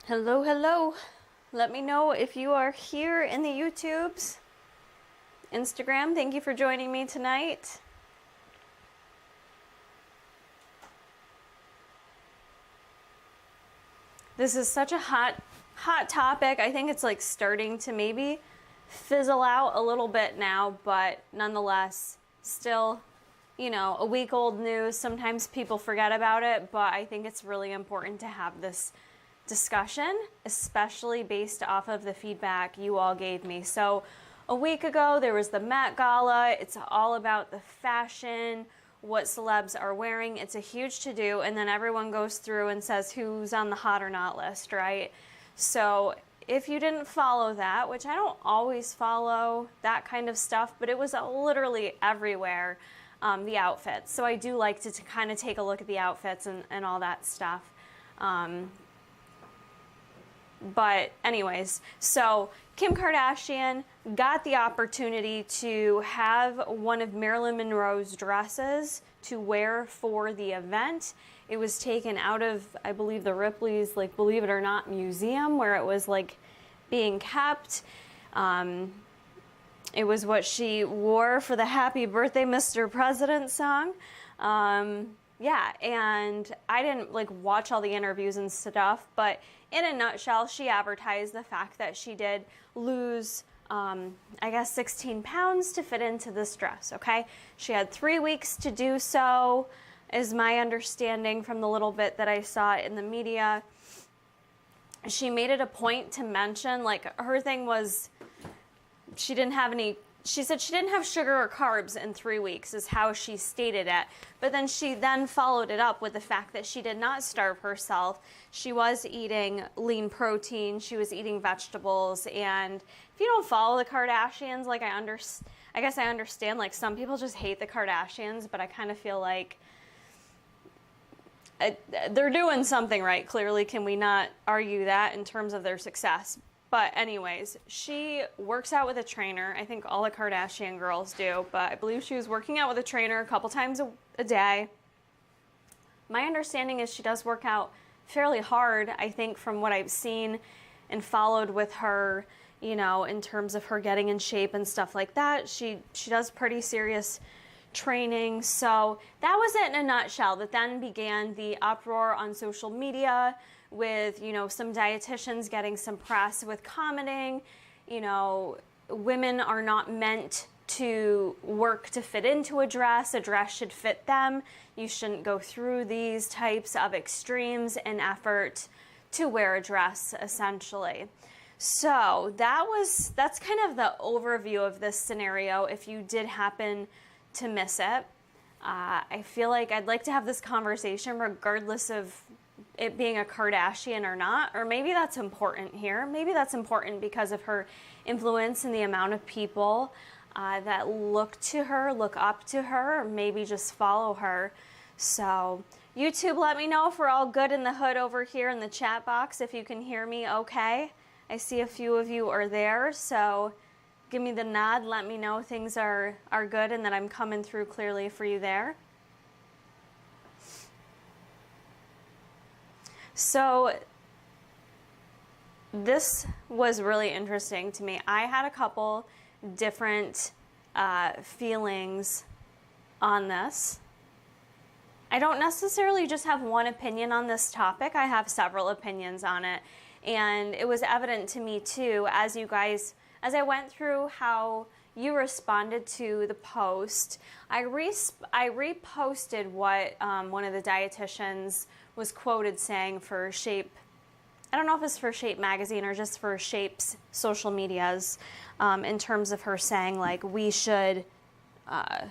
Hello, hello. Let me know if you are here in the YouTubes. Instagram, thank you for joining me tonight. This is such a hot topic. I think it's like starting to maybe fizzle out a little bit now, but nonetheless, still, a week old news. Sometimes people forget about it, but I think it's really important to have this discussion, especially based off of the feedback you all gave me. So a week ago, there was the Met Gala. It's all about the fashion, what celebs are wearing. It's a huge to-do, and then everyone goes through and says who's on the hot or not list, right? So if you didn't follow that, which I don't always follow that kind of stuff, but it was literally everywhere, the outfits. So I do like to kind of take a look at the outfits and all that stuff. But anyways, so Kim Kardashian got the opportunity to have one of Marilyn Monroe's dresses to wear for the event. It was taken out of, I believe, the Ripley's, like, Believe It or Not museum, where it was like being kept. It was what she wore for the Happy Birthday, Mr. President song. Yeah, and I didn't watch all the interviews and stuff, but in a nutshell, she advertised the fact that she did lose, I guess, 16 pounds to fit into this dress, okay? She had 3 weeks to do so, is my understanding from the little bit that I saw in the media. She made it a point to mention, her thing was, she said she didn't have sugar or carbs in 3 weeks, is how she stated it. But then she followed it up with the fact that she did not starve herself. She was eating lean protein. She was eating vegetables. And if you don't follow the Kardashians, I guess I understand, some people just hate the Kardashians, but I kind of feel like they're doing something right, clearly. Can we not argue that in terms of their success? But anyways, she works out with a trainer. I think all the Kardashian girls do, but I believe she was working out with a trainer a couple times a day. My understanding is she does work out fairly hard, I think, from what I've seen and followed with her, in terms of her getting in shape and stuff like that. She does pretty serious training. So that was it in a nutshell. That then began the uproar on social media with, some dietitians getting some press with commenting, women are not meant to work to fit into a dress should fit them. You shouldn't go through these types of extremes in effort to wear a dress, essentially. So that's kind of the overview of this scenario if you did happen to miss it. I feel like I'd like to have this conversation regardless of it being a Kardashian or not, or maybe that's important here. Maybe that's important because of her influence and the amount of people that look up to her, or maybe just follow her. So YouTube, let me know if we're all good in the hood over here in the chat box, if you can hear me okay. I see a few of you are there, so give me the nod, let me know things are good and that I'm coming through clearly for you there. So this was really interesting to me. I had a couple different feelings on this. I don't necessarily just have one opinion on this topic. I have several opinions on it. And it was evident to me too, as I went through how you responded to the post. I reposted what one of the dietitians was quoted saying for Shape. I don't know if it's for Shape magazine or just for Shape's social medias, in terms of her saying we should, a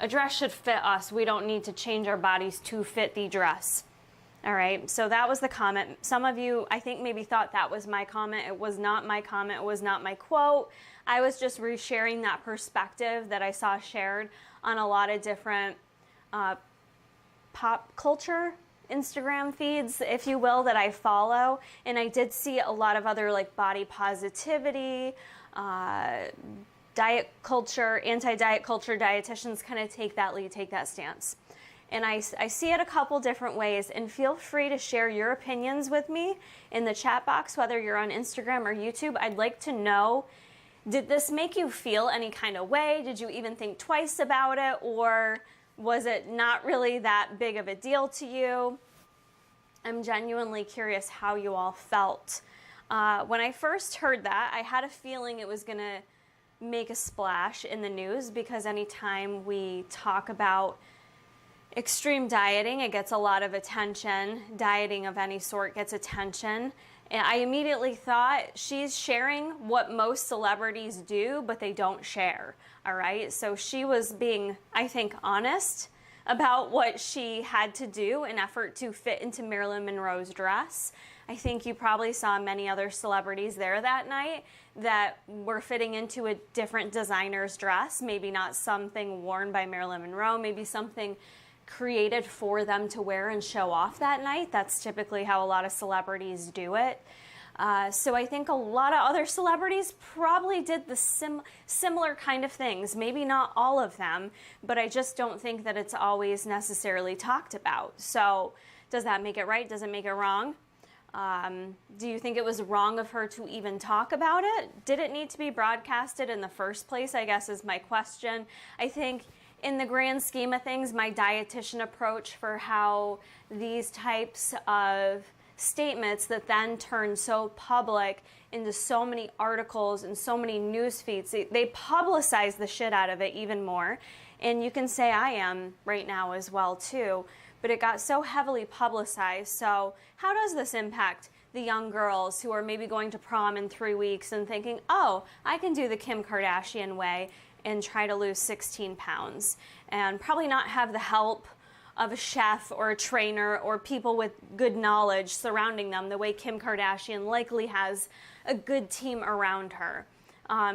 dress should fit us. We don't need to change our bodies to fit the dress. All right, so that was the comment. Some of you, I think, maybe thought that was my comment. It was not my comment. It was not my quote. I was just resharing that perspective that I saw shared on a lot of different pop culture Instagram feeds, if you will, that I follow. And I did see a lot of other body positivity, diet culture, anti-diet culture dietitians kind of take that lead, take that stance. And I see it a couple different ways, and feel free to share your opinions with me in the chat box, whether you're on Instagram or YouTube. I'd like to know, did this make you feel any kind of way? Did you even think twice about it? Or was it not really that big of a deal to you? I'm genuinely curious how you all felt. When I first heard that, I had a feeling it was gonna make a splash in the news, because anytime we talk about extreme dieting, it gets a lot of attention. Dieting of any sort gets attention. And I immediately thought, she's sharing what most celebrities do, but they don't share, all right? So she was being, I think, honest about what she had to do in effort to fit into Marilyn Monroe's dress. I think you probably saw many other celebrities there that night that were fitting into a different designer's dress, maybe not something worn by Marilyn Monroe, maybe something created for them to wear and show off that night. That's typically how a lot of celebrities do it. So I think a lot of other celebrities probably did the similar kind of things. Maybe not all of them, but I just don't think that it's always necessarily talked about. So does that make it right? Does it make it wrong? Do you think it was wrong of her to even talk about it? Did it need to be broadcasted in the first place, I guess, is my question. I think in the grand scheme of things, my dietitian approach for how these types of statements that then turn so public into so many articles and so many news feeds, they publicize the shit out of it even more. And you can say I am right now as well too, but it got so heavily publicized. So how does this impact the young girls who are maybe going to prom in 3 weeks and thinking, oh, I can do the Kim Kardashian way and try to lose 16 pounds and probably not have the help of a chef or a trainer or people with good knowledge surrounding them the way Kim Kardashian likely has a good team around her.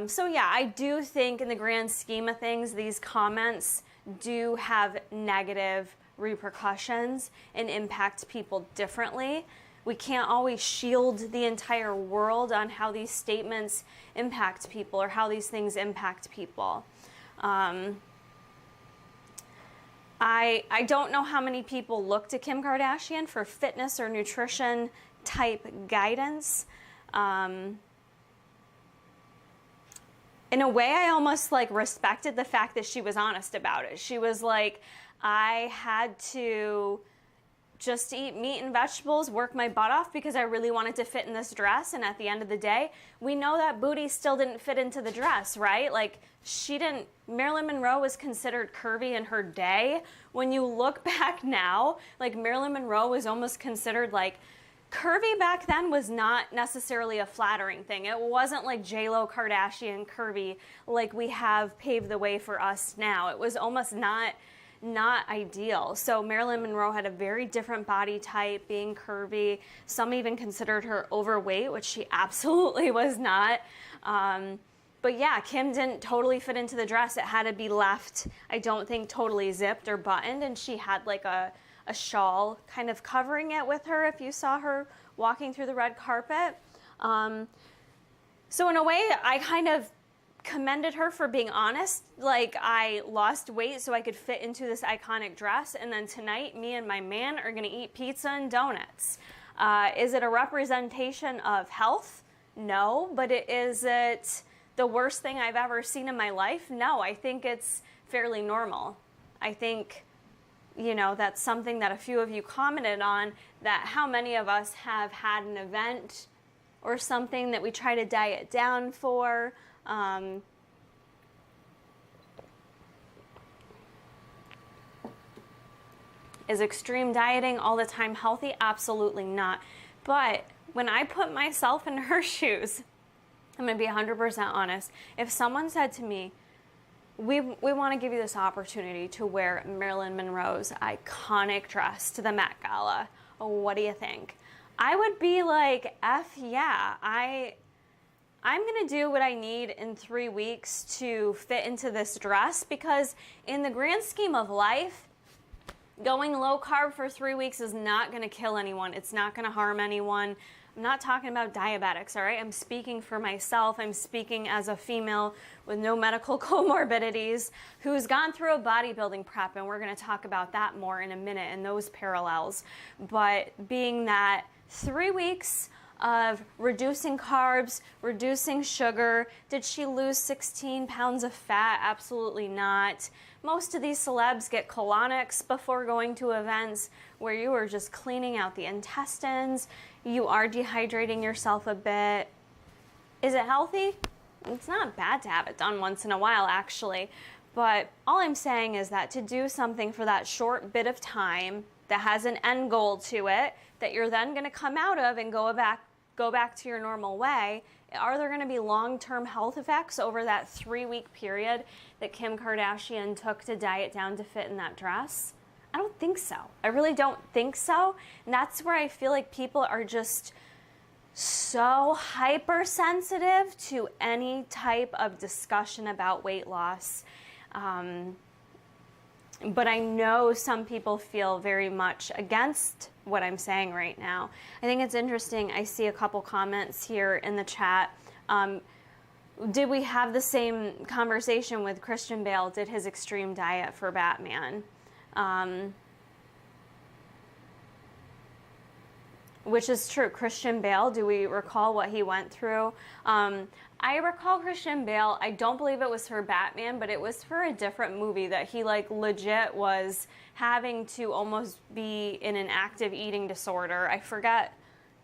So yeah, I do think in the grand scheme of things, these comments do have negative repercussions and impact people differently. We can't always shield the entire world on how these statements impact people or how these things impact people. I don't know how many people look to Kim Kardashian for fitness or nutrition type guidance. In a way, I almost like respected the fact that she was honest about it. She was like, I had to just eat meat and vegetables, work my butt off because I really wanted to fit in this dress. And at the end of the day, we know that booty still didn't fit into the dress, right? Like Marilyn Monroe was considered curvy in her day. When you look back now, like Marilyn Monroe was almost considered like, curvy back then was not necessarily a flattering thing. It wasn't like J-Lo Kardashian curvy like we have paved the way for us now. It was almost not ideal. So Marilyn Monroe had a very different body type, being curvy. Some even considered her overweight, which she absolutely was not. But yeah, Kim didn't totally fit into the dress. It had to be left, I don't think, totally zipped or buttoned, and she had like a shawl kind of covering it with her if you saw her walking through the red carpet. So in a way, I kind of commended her for being honest. Like, I lost weight so I could fit into this iconic dress, and then tonight me and my man are gonna eat pizza and donuts. Is it a representation of health? No. But is it the worst thing I've ever seen in my life? No, I think it's fairly normal. I think, you know, that's something that a few of you commented on, that how many of us have had an event or something that we try to diet down for. Is extreme dieting all the time healthy? Absolutely not. But when I put myself in her shoes, I'm gonna be 100% honest. If someone said to me, we want to give you this opportunity to wear Marilyn Monroe's iconic dress to the Met Gala, what do you think? I would be like, F yeah, I'm gonna do what I need in 3 weeks to fit into this dress, because in the grand scheme of life, going low carb for 3 weeks is not gonna kill anyone. It's not gonna harm anyone. I'm not talking about diabetics, all right? I'm speaking for myself. I'm speaking as a female with no medical comorbidities who's gone through a bodybuilding prep, and we're going to talk about that more in a minute and those parallels. But being that 3 weeks of reducing carbs, reducing sugar. Did she lose 16 pounds of fat? Absolutely not. Most of these celebs get colonics before going to events where you are just cleaning out the intestines. You are dehydrating yourself a bit. Is it healthy? It's not bad to have it done once in a while, actually. But all I'm saying is that to do something for that short bit of time that has an end goal to it, that you're then going to come out of and go back to your normal way, are there going to be long-term health effects over that 3-week period that Kim Kardashian took to diet down to fit in that dress? I don't think so. I really don't think so. And that's where I feel like people are just so hypersensitive to any type of discussion about weight loss. But I know some people feel very much against what I'm saying right now. I think it's interesting. I see a couple comments here in the chat. Did we have the same conversation with Christian Bale? Did his extreme diet for Batman? Which is true. Christian Bale, do we recall what he went through? I recall Christian Bale, I don't believe it was for Batman, but it was for a different movie that he like legit was having to almost be in an active eating disorder. I forget,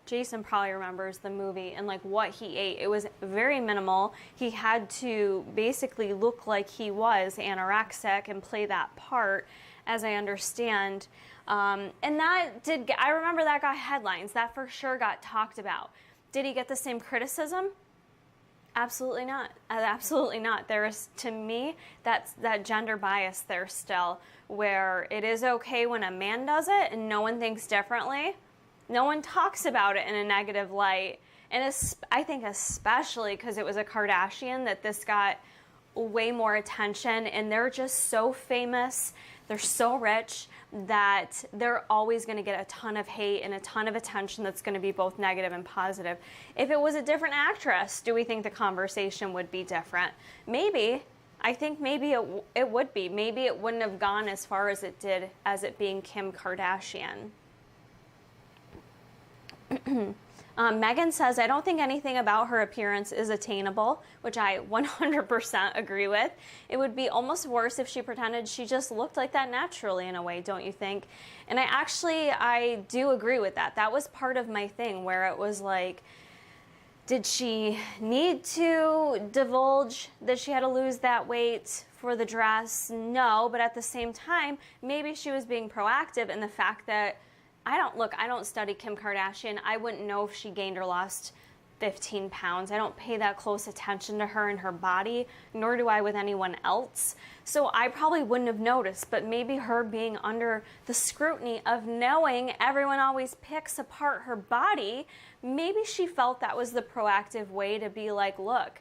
Jason probably remembers the movie and like what he ate. It was very minimal. He had to basically look like he was anorexic and play that part, as I understand. And that did, I remember that got headlines. That for sure got talked about. Did he get the same criticism? Absolutely not. Absolutely not. There is, to me, that's that gender bias there still, where it is okay when a man does it and no one thinks differently. No one talks about it in a negative light. And I think especially because it was a Kardashian that this got way more attention, and they're just so famous. They're so rich that they're always going to get a ton of hate and a ton of attention that's going to be both negative and positive. If it was a different actress, do we think the conversation would be different? Maybe. I think maybe it would be. Maybe it wouldn't have gone as far as it did as it being Kim Kardashian. Megan says, I don't think anything about her appearance is attainable, which I 100% agree with. It would be almost worse if she pretended she just looked like that naturally in a way, don't you think? And I do agree with that. That was part of my thing where it was like, did she need to divulge that she had to lose that weight for the dress? No, but at the same time, maybe she was being proactive in the fact that I don't study Kim Kardashian. I wouldn't know if she gained or lost 15 pounds. I don't pay that close attention to her and her body, nor do I with anyone else. So I probably wouldn't have noticed, but maybe her being under the scrutiny of knowing everyone always picks apart her body, maybe she felt that was the proactive way to be like, look,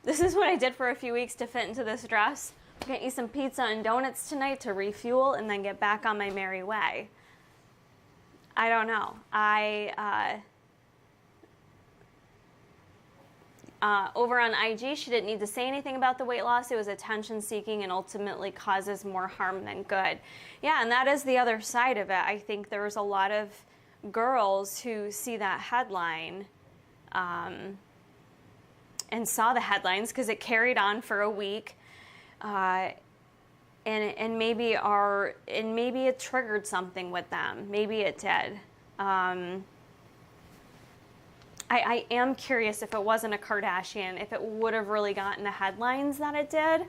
this is what I did for a few weeks to fit into this dress. I'm gonna eat some pizza and donuts tonight to refuel and then get back on my merry way. I don't know. Over on IG, she didn't need to say anything about the weight loss. It was attention seeking and ultimately causes more harm than good. Yeah, and that is the other side of it. I think there's a lot of girls who see that headline and saw the headlines because it carried on for a week. And maybe it triggered something with them. Maybe it did. I am curious if it wasn't a Kardashian, if it would have really gotten the headlines that it did.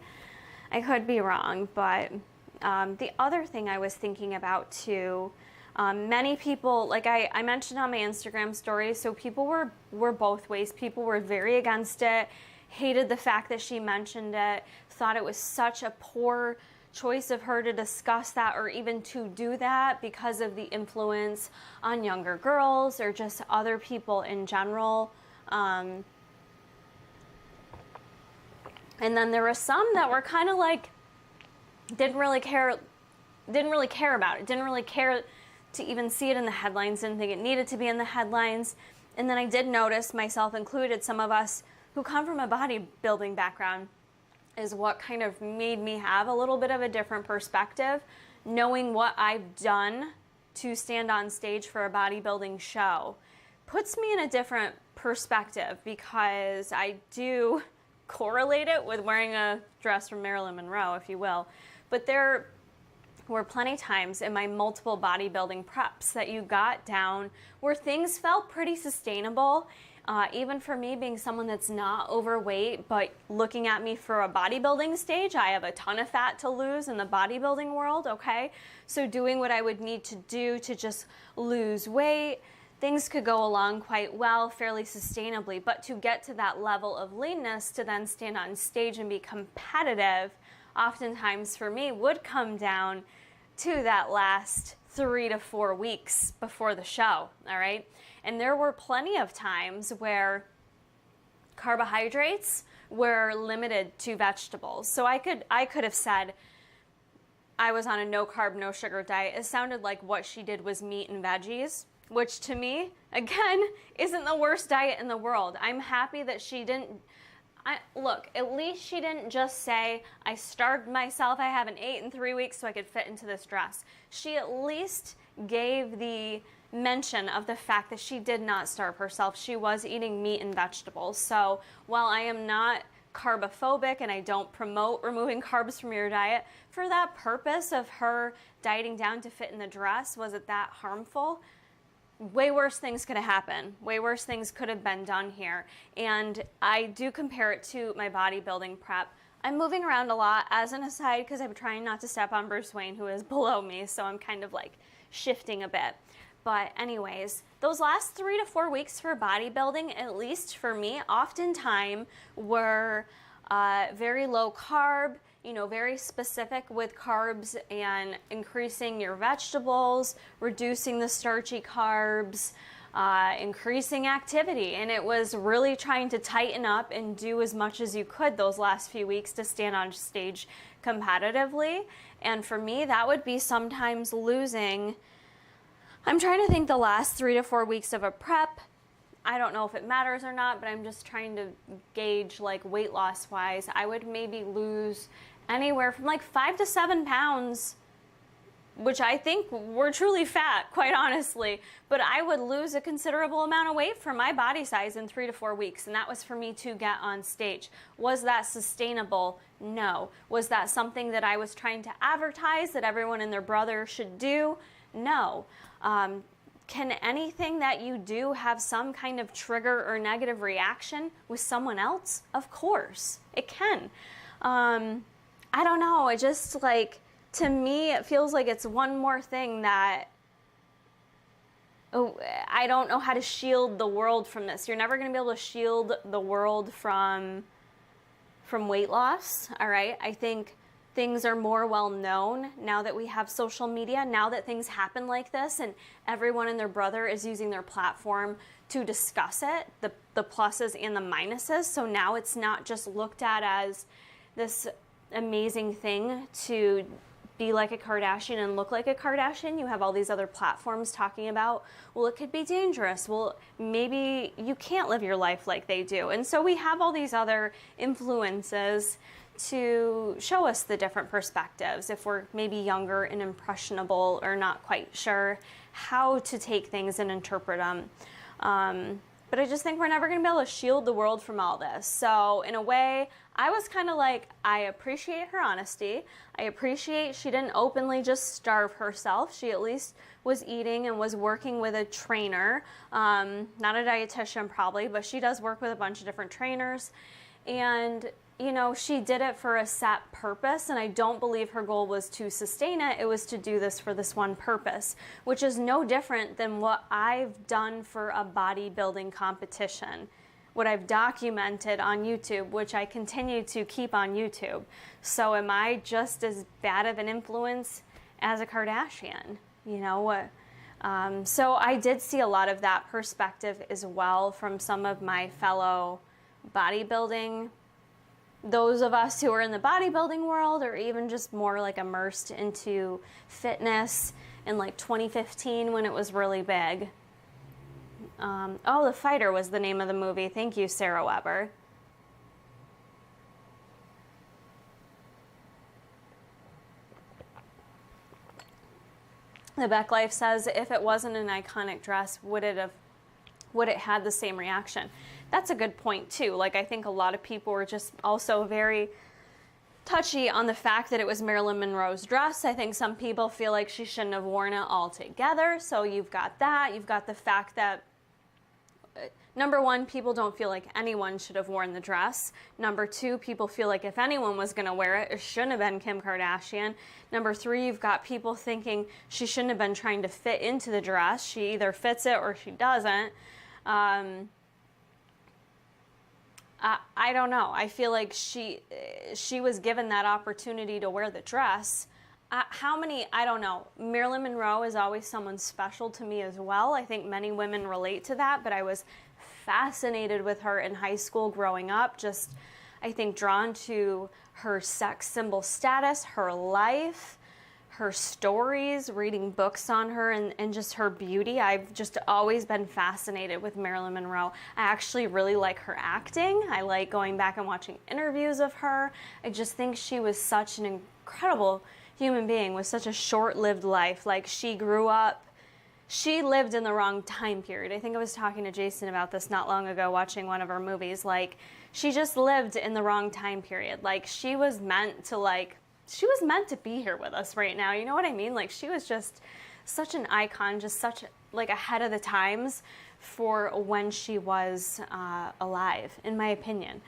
I could be wrong, but the other thing I was thinking about too, many people, like I mentioned on my Instagram story, so people were both ways. People were very against it, hated the fact that she mentioned it, thought it was such a poor choice of her to discuss that or even to do that because of the influence on younger girls or just other people in general. And then there were some that were kind of like, didn't really care about it, didn't really care to even see it in the headlines, didn't think it needed to be in the headlines. And then I did notice, myself included, some of us who come from a bodybuilding background, is what kind of made me have a little bit of a different perspective, knowing what I've done to stand on stage for a bodybuilding show puts me in a different perspective, because I do correlate it with wearing a dress from Marilyn Monroe, if you will. But there were plenty times in my multiple bodybuilding preps that you got down where things felt pretty sustainable. Even for me, being someone that's not overweight, but looking at me for a bodybuilding stage, I have a ton of fat to lose in the bodybuilding world, okay? So doing what I would need to do to just lose weight, things could go along quite well, fairly sustainably. But to get to that level of leanness to then stand on stage and be competitive, oftentimes for me would come down to that last 3 to 4 weeks before the show, all right? And there were plenty of times where carbohydrates were limited to vegetables. So I could have said I was on a no carb, no sugar diet. It sounded like what she did was meat and veggies, which to me, again, isn't the worst diet in the world. I'm happy that she didn't, look, at least she didn't just say, I starved myself, I haven't eaten in 3 weeks so I could fit into this dress. She at least gave the mention of the fact that she did not starve herself. She was eating meat and vegetables. So while I am not carbophobic and I don't promote removing carbs from your diet, for that purpose of her dieting down to fit in the dress, was it that harmful? Way worse things could have happened. Way worse things could have been done here. And I do compare it to my bodybuilding prep. I'm moving around a lot as an aside because I'm trying not to step on Bruce Wayne, who is below me, so I'm kind of like shifting a bit. But anyways, those last 3 to 4 weeks for bodybuilding, at least for me, oftentimes were very low carb, very specific with carbs and increasing your vegetables, reducing the starchy carbs, increasing activity. And it was really trying to tighten up and do as much as you could those last few weeks to stand on stage competitively. And for me, that would be sometimes losing, I'm trying to think, the last 3 to 4 weeks of a prep. I don't know if it matters or not, but I'm just trying to gauge, like, weight loss wise. I would maybe lose anywhere from like 5 to 7 pounds, which I think were truly fat, quite honestly. But I would lose a considerable amount of weight for my body size in 3 to 4 weeks. And that was for me to get on stage. Was that sustainable? No. Was that something that I was trying to advertise that everyone and their brother should do? No. Can anything that you do have some kind of trigger or negative reaction with someone else? Of course, it can. I don't know, it just, like, to me, it feels like it's one more thing that, I don't know how to shield the world from this. You're never going to be able to shield the world from weight loss, all right? I think things are more well known now that we have social media, now that things happen like this and everyone and their brother is using their platform to discuss it, the pluses and the minuses. So now it's not just looked at as this amazing thing to be like a Kardashian and look like a Kardashian. You have all these other platforms talking about, well, it could be dangerous. Well, maybe you can't live your life like they do. And so we have all these other influences to show us the different perspectives if we're maybe younger and impressionable or not quite sure how to take things and interpret them. But I just think we're never going to be able to shield the world from all this. So in a way, I was kind of like, I appreciate her honesty. I appreciate she didn't openly just starve herself. She at least was eating and was working with a trainer. Not a dietitian probably, but she does work with a bunch of different trainers. And she did it for a set purpose, and I don't believe her goal was to sustain it. It was to do this for this one purpose, which is no different than what I've done for a bodybuilding competition, what I've documented on YouTube, which I continue to keep on YouTube. So am I just as bad of an influence as a Kardashian? So I did see a lot of that perspective as well from some of my fellow bodybuilding, those of us who are in the bodybuilding world or even just more like immersed into fitness in like 2015 when it was really big. Oh, The Fighter was the name of the movie. Thank you, Sarah Weber. The Beck Life says, if it wasn't an iconic dress, would it had the same reaction? That's a good point too. Like, I think a lot of people were just also very touchy on the fact that it was Marilyn Monroe's dress. I think some people feel like she shouldn't have worn it altogether. So you've got that. You've got the fact that, number one, people don't feel like anyone should have worn the dress. Number two, people feel like if anyone was going to wear it, it shouldn't have been Kim Kardashian. Number three, you've got people thinking she shouldn't have been trying to fit into the dress. She either fits it or she doesn't. I don't know. I feel like she was given that opportunity to wear the dress. I don't know. Marilyn Monroe is always someone special to me as well. I think many women relate to that, but I was fascinated with her in high school growing up. Just, I think, drawn to her sex symbol status, her life, her stories, reading books on her, and just her beauty. I've just always been fascinated with Marilyn Monroe. I actually really like her acting. I like going back and watching interviews of her. I just think she was such an incredible human being with such a short-lived life. Like, she grew up, she lived in the wrong time period. I think I was talking to Jason about this not long ago watching one of her movies. Like, she just lived in the wrong time period. Like, she was meant to be here with us right now. You know what I mean? Like, she was just such an icon, just such like ahead of the times for when she was alive, in my opinion.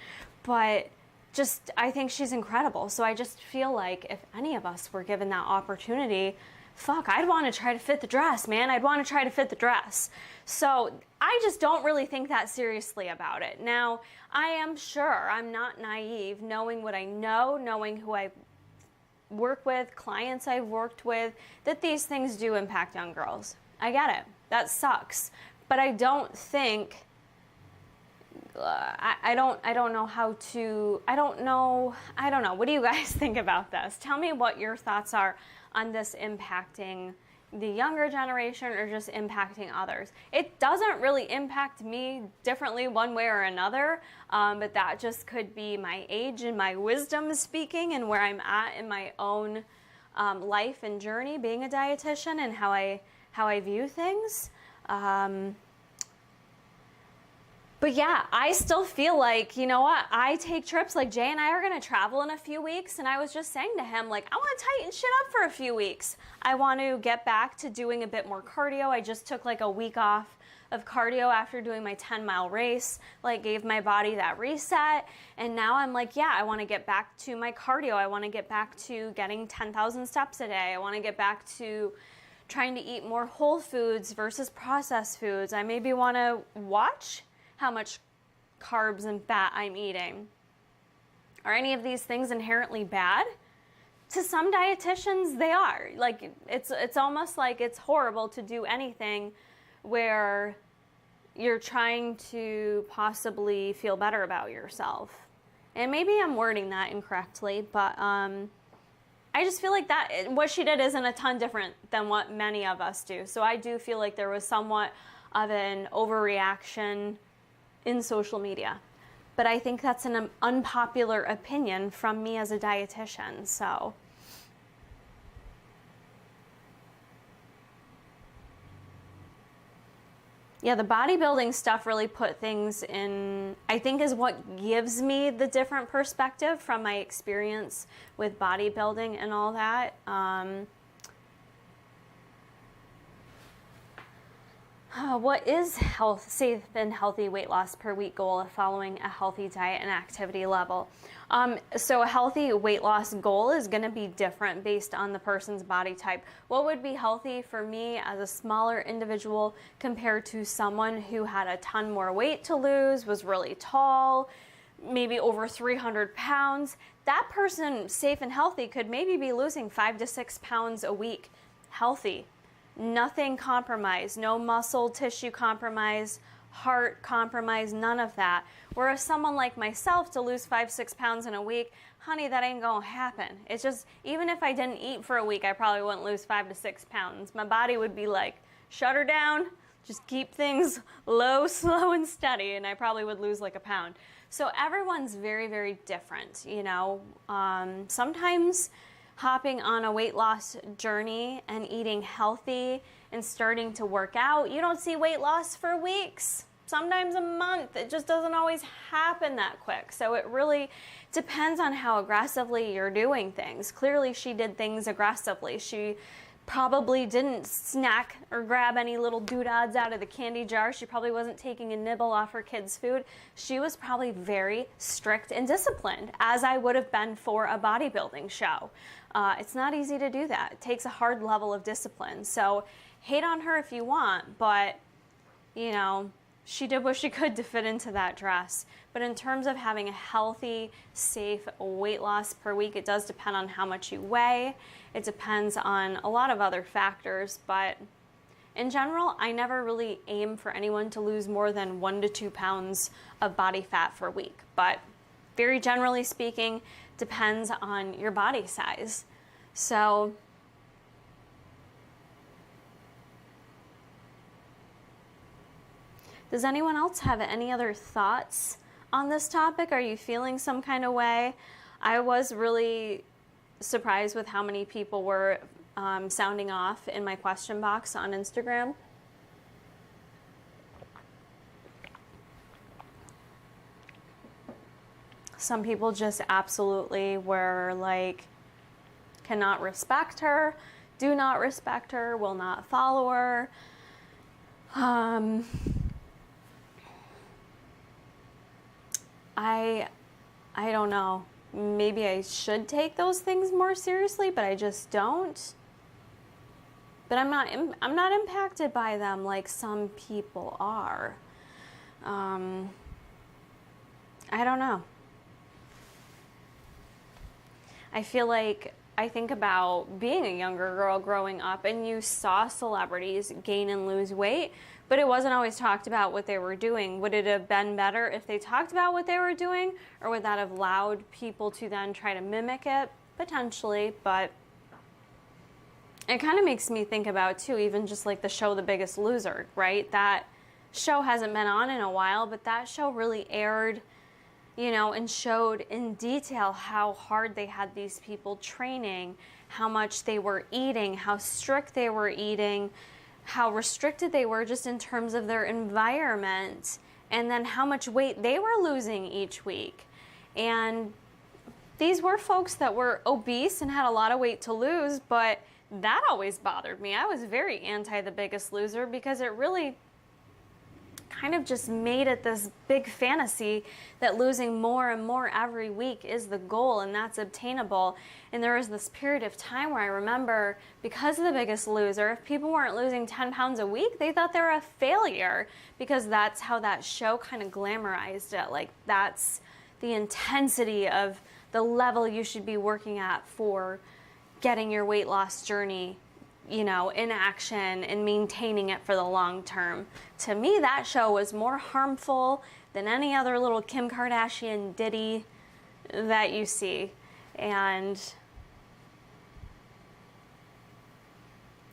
But just, I think she's incredible. So I just feel like if any of us were given that opportunity, fuck, I'd want to try to fit the dress, man. I'd want to try to fit the dress. So I just don't really think that seriously about it. Now, I am sure, I'm not naive, knowing what I know, knowing who I work with, clients I've worked with, that these things do impact young girls. I get it. That sucks. But I don't think, I don't know how to, I don't know. What do you guys think about this? Tell me what your thoughts are on this impacting the younger generation or just impacting others. It doesn't really impact me differently one way or another, but that just could be my age and my wisdom speaking and where I'm at in my own life and journey being a dietitian and how I view things. But yeah, I still feel like, you know what, I take trips, like Jay and I are gonna travel in a few weeks, and I was just saying to him, like, I wanna tighten shit up for a few weeks. I want to get back to doing a bit more cardio. I just took like a week off of cardio after doing my 10-mile race, like gave my body that reset, and now I'm like, yeah, I wanna get back to my cardio. I wanna get back to getting 10,000 steps a day. I wanna get back to trying to eat more whole foods versus processed foods. I maybe wanna watch how much carbs and fat I'm eating. Are any of these things inherently bad? To some dietitians, they are. Like, it's almost like it's horrible to do anything where you're trying to possibly feel better about yourself. And maybe I'm wording that incorrectly, but I just feel like that what she did isn't a ton different than what many of us do. So I do feel like there was somewhat of an overreaction in social media. But I think that's an unpopular opinion from me as a dietitian, so. Yeah, the bodybuilding stuff really put things in, I think is what gives me the different perspective from my experience with bodybuilding and all that. What is safe and healthy weight loss per week goal following a healthy diet and activity level? So a healthy weight loss goal is going to be different based on the person's body type. What would be healthy for me as a smaller individual compared to someone who had a ton more weight to lose, was really tall, maybe over 300 pounds? That person, safe and healthy, could maybe be losing 5 to 6 pounds a week healthy. Nothing compromised, no muscle tissue compromise, heart compromise, none of that. Whereas someone like myself to lose 5, 6 pounds in a week, honey, that ain't gonna happen. It's just, even if I didn't eat for a week, I probably wouldn't lose 5 to 6 pounds. My body would be like, shut her down, Just keep things low, slow, and steady, and I probably would lose like a pound. So everyone's very, very different, you know. Sometimes hopping on a weight loss journey and eating healthy and starting to work out, you don't see weight loss for weeks, sometimes a month. It just doesn't always happen that quick. So it really depends on how aggressively you're doing things. Clearly she did things aggressively. She probably didn't snack or grab any little doodads out of the candy jar. She probably wasn't taking a nibble off her kids' food. She was probably very strict and disciplined, as I would have been for a bodybuilding show. It's not easy to do that. It takes a hard level of discipline. So hate on her if you want, but you know, she did what she could to fit into that dress. But in terms of having a healthy, safe weight loss per week, it does depend on how much you weigh. It depends on a lot of other factors, but in general, I never really aim for anyone to lose more than 1 to 2 pounds of body fat per week. But very generally speaking, depends on your body size. So does anyone else have any other thoughts on this topic? Are you feeling some kind of way? I was really surprised with how many people were sounding off in my question box on Instagram. Some people just absolutely were like, cannot respect her, do not respect her, will not follow her. I don't know. Maybe I should take those things more seriously, but I just don't. But I'm not impacted by them like some people are. I don't know. I feel like I think about being a younger girl growing up, and you saw celebrities gain and lose weight, but it wasn't always talked about what they were doing. Would it have been better if they talked about what they were doing, or would that have allowed people to then try to mimic it? Potentially, but it kind of makes me think about too, even just like the show The Biggest Loser, right? That show hasn't been on in a while, but that show really aired, you know, and showed in detail how hard they had these people training, how much they were eating, how strict they were eating, how restricted they were just in terms of their environment, and then how much weight they were losing each week. And these were folks that were obese and had a lot of weight to lose, but that always bothered me. I was very anti The Biggest Loser because it really kind of just made it this big fantasy that losing more and more every week is the goal and that's obtainable. And there was this period of time where I remember, because of The Biggest Loser, if people weren't losing 10 pounds a week, they thought they were a failure, because that's how that show kind of glamorized it. Like, that's the intensity of the level you should be working at for getting your weight loss journey, you know, in action and maintaining it for the long term. To me, that show was more harmful than any other little Kim Kardashian ditty that you see. And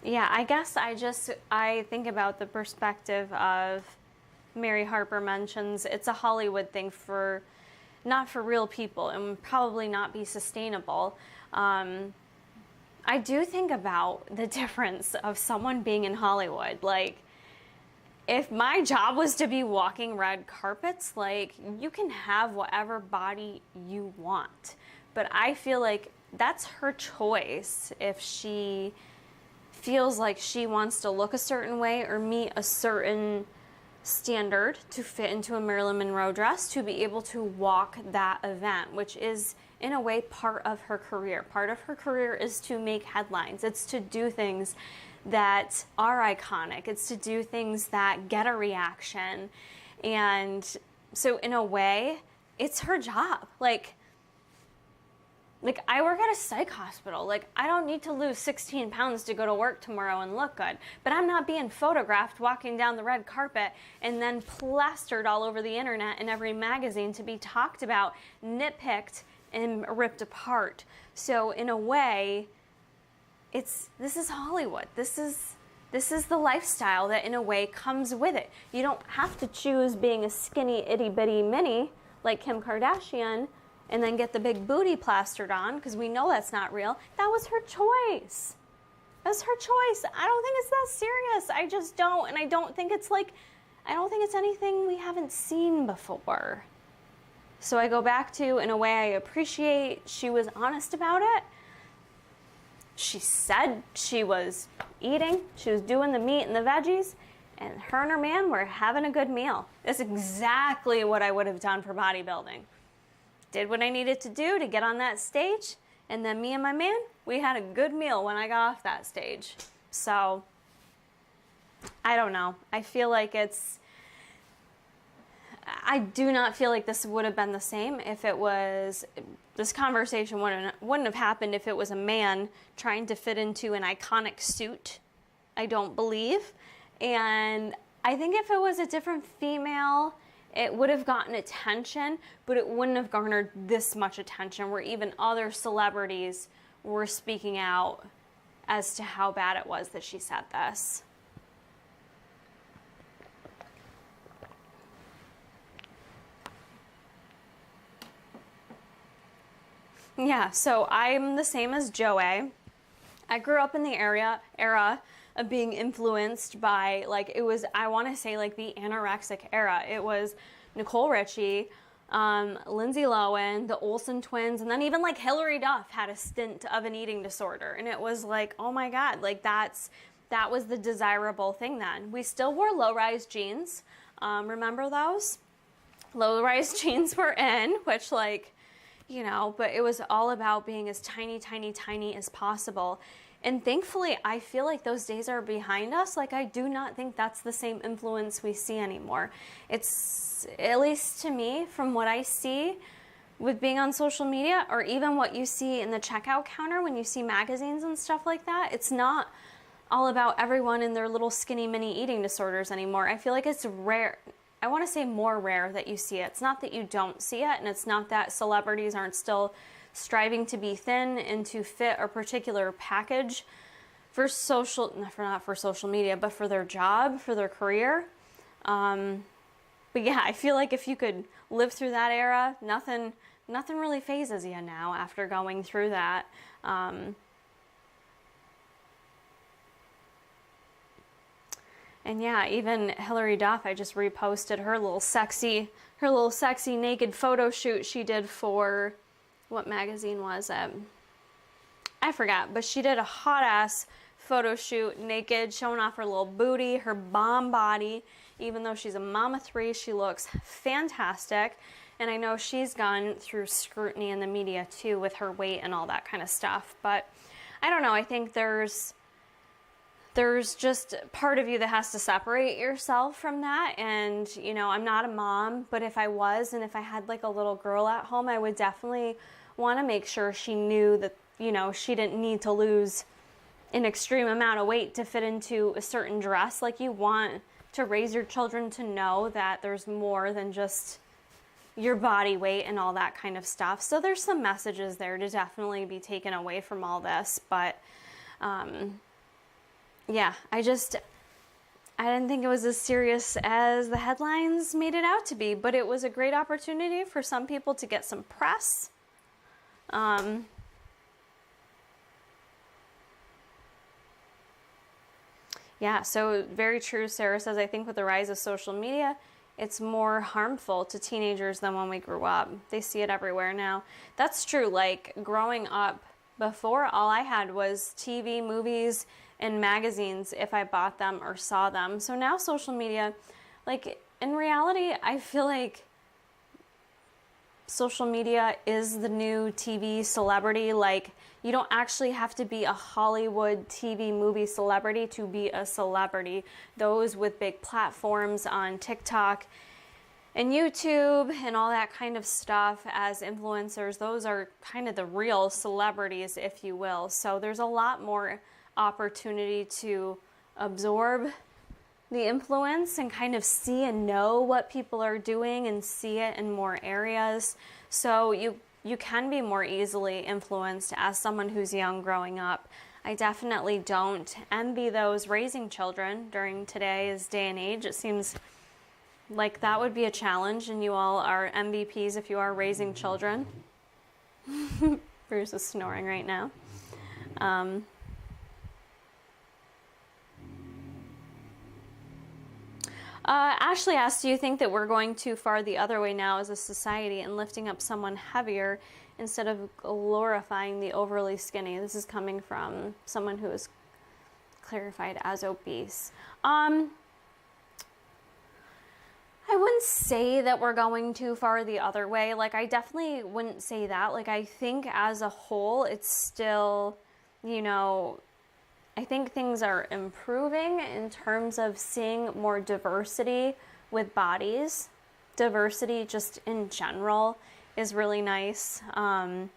yeah, I guess I think about the perspective of, Mary Harper mentions, it's a Hollywood thing not for real people, and would probably not be sustainable. I do think about the difference of someone being in Hollywood. Like, if my job was to be walking red carpets, like, you can have whatever body you want. But I feel like that's her choice if she feels like she wants to look a certain way or meet a certain standard to fit into a Marilyn Monroe dress to be able to walk that event, which is in a way part of her career. Part of her career is to make headlines. It's to do things that are iconic. It's to do things that get a reaction. And so in a way, it's her job. Like I work at a psych hospital. Like, I don't need to lose 16 pounds to go to work tomorrow and look good. But I'm not being photographed walking down the red carpet and then plastered all over the internet in every magazine to be talked about, nitpicked, and ripped apart. So in a way, this is Hollywood. This is This is the lifestyle that in a way comes with it. You don't have to choose being a skinny itty bitty mini like Kim Kardashian and then get the big booty plastered on, because we know that's not real. That was her choice. That's her choice. I don't think it's that serious. I just don't. And I don't think it's anything we haven't seen before. So I go back to, in a way, I appreciate she was honest about it. She said she was eating, she was doing the meat and the veggies, and her and her man were having a good meal. That's exactly what I would have done for bodybuilding. Did what I needed to do to get on that stage, and then me and my man, we had a good meal when I got off that stage. So, I don't know. I feel like I do not feel like this would have been the same if it was, this conversation wouldn't have happened if it was a man trying to fit into an iconic suit. I don't believe. And I think if it was a different female, it would have gotten attention, but it wouldn't have garnered this much attention where even other celebrities were speaking out as to how bad it was that she said this. Yeah, so I'm the same as Joey. I grew up in the era of being influenced by, like, it was, I want to say, like, the anorexic era. It was Nicole Richie, Lindsay Lohan, the Olsen twins, and then even, like, Hilary Duff had a stint of an eating disorder. And it was like, oh my God, like, that was the desirable thing then. We still wore low-rise jeans. Remember those? Low-rise jeans were in, which, like, you know, but it was all about being as tiny, tiny, tiny as possible. And thankfully, I feel like those days are behind us. Like, I do not think that's the same influence we see anymore. It's, at least to me, from what I see with being on social media, or even what you see in the checkout counter when you see magazines and stuff like that, it's not all about everyone in their little skinny mini eating disorders anymore. I feel like it's rare. I want to say more rare that you see it. It's not that you don't see it, and it's not that celebrities aren't still striving to be thin and to fit a particular package for not for social media, but for their job, for their career. But yeah, I feel like if you could live through that era, nothing really phases you now after going through that. And yeah, even Hilary Duff, I just reposted her little sexy naked photo shoot she did for, what magazine was it? I forgot, but she did a hot ass photo shoot naked, showing off her little booty, her bomb body. Even though she's a mom of 3, she looks fantastic. And I know she's gone through scrutiny in the media too with her weight and all that kind of stuff. But I don't know, I think there's just part of you that has to separate yourself from that. And, you know, I'm not a mom, but if I was, and if I had like a little girl at home, I would definitely want to make sure she knew that, you know, she didn't need to lose an extreme amount of weight to fit into a certain dress. Like, you want to raise your children to know that there's more than just your body weight and all that kind of stuff. So there's some messages there to definitely be taken away from all this. But, yeah, I didn't think it was as serious as the headlines made it out to be, but it was a great opportunity for some people to get some press. Yeah, so very true. Sarah says, I think with the rise of social media, it's more harmful to teenagers than when we grew up. They see it everywhere now. That's true. Like, growing up, before, all I had was TV, movies, and magazines if I bought them or saw them. So now social media, like, in reality, I feel like social media is the new TV celebrity. Like, you don't actually have to be a Hollywood TV movie celebrity to be a celebrity. Those with big platforms on TikTok and YouTube and all that kind of stuff as influencers, those are kind of the real celebrities, if you will. So there's a lot more opportunity to absorb the influence and kind of see and know what people are doing and see it in more areas. So you can be more easily influenced as someone who's young growing up. I definitely don't envy those raising children during today's day and age. It seems like that would be a challenge, and you all are MVPs if you are raising children. Bruce is snoring right now. Ashley asked, do you think that we're going too far the other way now as a society and lifting up someone heavier instead of glorifying the overly skinny? This is coming from someone who is clarified as obese. I wouldn't say that we're going too far the other way. Like, I definitely wouldn't say that. Like, I think as a whole, it's still, you know, I think things are improving in terms of seeing more diversity with bodies. Diversity just in general is really nice. But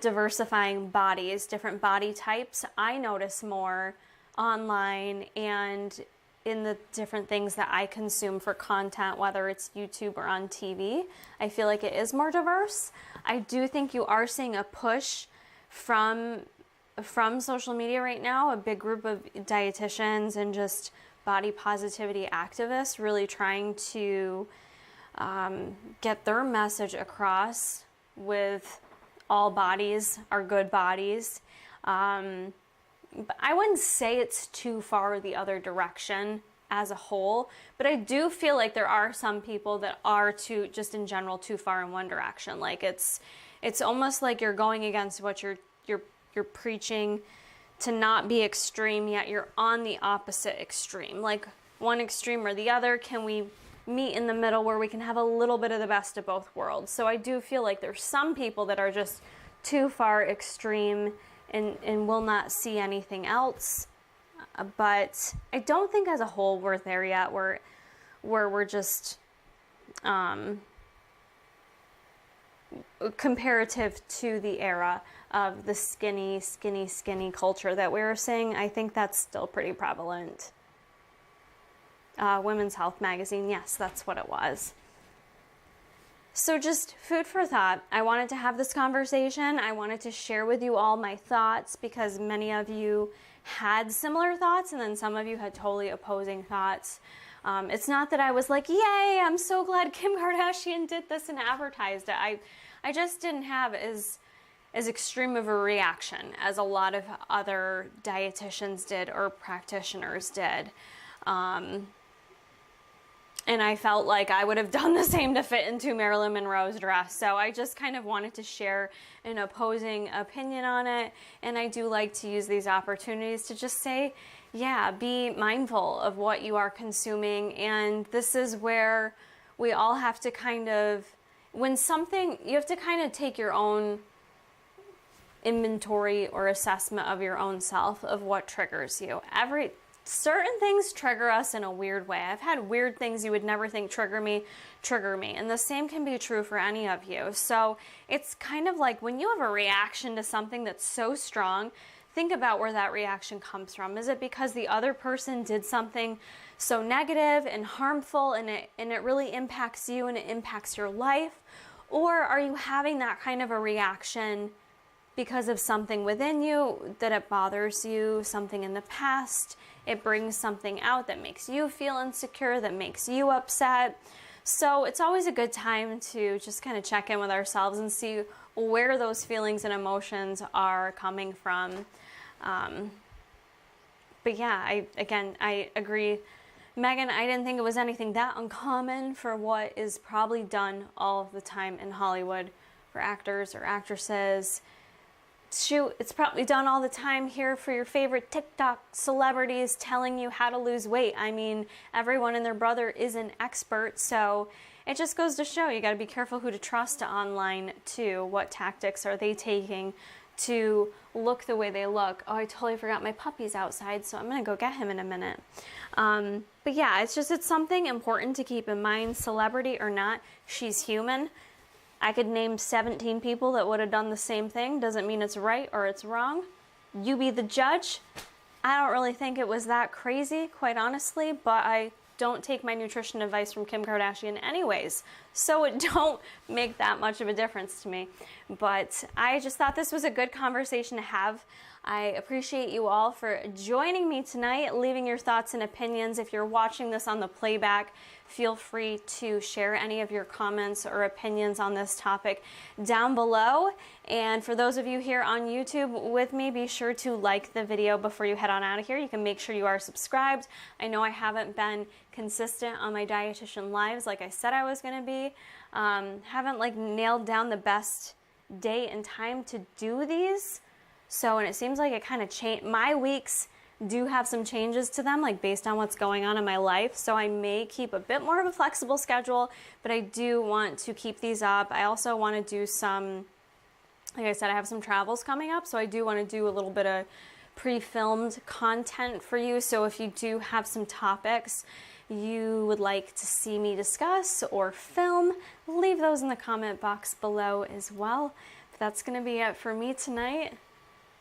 diversifying bodies, different body types, I notice more online and in the different things that I consume for content, whether it's YouTube or on TV. I feel like it is more diverse. I do think you are seeing a push from social media right now, a big group of dietitians and just body positivity activists really trying to get their message across with all bodies are good bodies. But I wouldn't say it's too far the other direction as a whole, but I do feel like there are some people that are just in general too far in one direction. Like it's almost like you're going against what you're preaching to not be extreme, yet you're on the opposite extreme. Like one extreme or the other, can we meet in the middle where we can have a little bit of the best of both worlds? So I do feel like there's some people that are just too far extreme and will not see anything else. But I don't think as a whole we're there yet, where we're just comparative to the era of the skinny culture that we were seeing. I think that's still pretty prevalent. Women's Health magazine, yes, that's what it was. So just food for thought. I wanted to have this conversation. I wanted to share with you all my thoughts because many of you had similar thoughts and then some of you had totally opposing thoughts. It's not that I was like, yay, I'm so glad Kim Kardashian did this and advertised it. I just didn't have as extreme of a reaction as a lot of other dietitians did or practitioners did. And I felt like I would have done the same to fit into Marilyn Monroe's dress. So I just kind of wanted to share an opposing opinion on it. And I do like to use these opportunities to just say, yeah, be mindful of what you are consuming. And this is where we all have to kind of, when something, you have to kind of take your own inventory or assessment of your own self of what triggers you. Certain things trigger us in a weird way. I've had weird things you would never think trigger me. And the same can be true for any of you. So it's kind of like when you have a reaction to something that's so strong, think about where that reaction comes from. Is it because the other person did something so negative and harmful and it really impacts you and it impacts your life? Or are you having that kind of a reaction because of something within you that it bothers you, something in the past? It brings something out that makes you feel insecure, that makes you upset. So it's always a good time to just kind of check in with ourselves and see where those feelings and emotions are coming from. But yeah, I agree. Megan, I didn't think it was anything that uncommon for what is probably done all of the time in Hollywood for actors or actresses. Shoot, it's probably done all the time here for your favorite TikTok celebrities telling you how to lose weight. I mean, everyone and their brother is an expert, so it just goes to show you got to be careful who to trust online too. What tactics are they taking to look the way they look? Oh, I totally forgot my puppy's outside, so I'm going to go get him in a minute. But yeah, it's something important to keep in mind. Celebrity or not, she's human. I could name 17 people that would have done the same thing. Doesn't mean it's right or it's wrong. You be the judge. I don't really think it was that crazy, quite honestly, but I don't take my nutrition advice from Kim Kardashian anyways. so it don't make that much of a difference to me. But I just thought this was a good conversation to have. I appreciate you all for joining me tonight, leaving your thoughts and opinions. If you're watching this on the playback, feel free to share any of your comments or opinions on this topic down below. And for those of you here on YouTube with me, be sure to like the video before you head on out of here. You can make sure you are subscribed. I know I haven't been consistent on my dietitian lives like I said I was going to be. Haven't like nailed down the best date and time to do these. So, and it seems like it kind of changed. My weeks do have some changes to them, like based on what's going on in my life. So I may keep a bit more of a flexible schedule, but I do want to keep these up. I also want to do some, like I said, I have some travels coming up. So I do want to do a little bit of pre-filmed content for you. So if you do have some topics you would like to see me discuss or film, leave those in the comment box below as well. But that's going to be it for me tonight.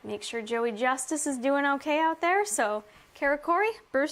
Make sure Joey Justice is doing okay out there. So, Kara Corey, Bruce.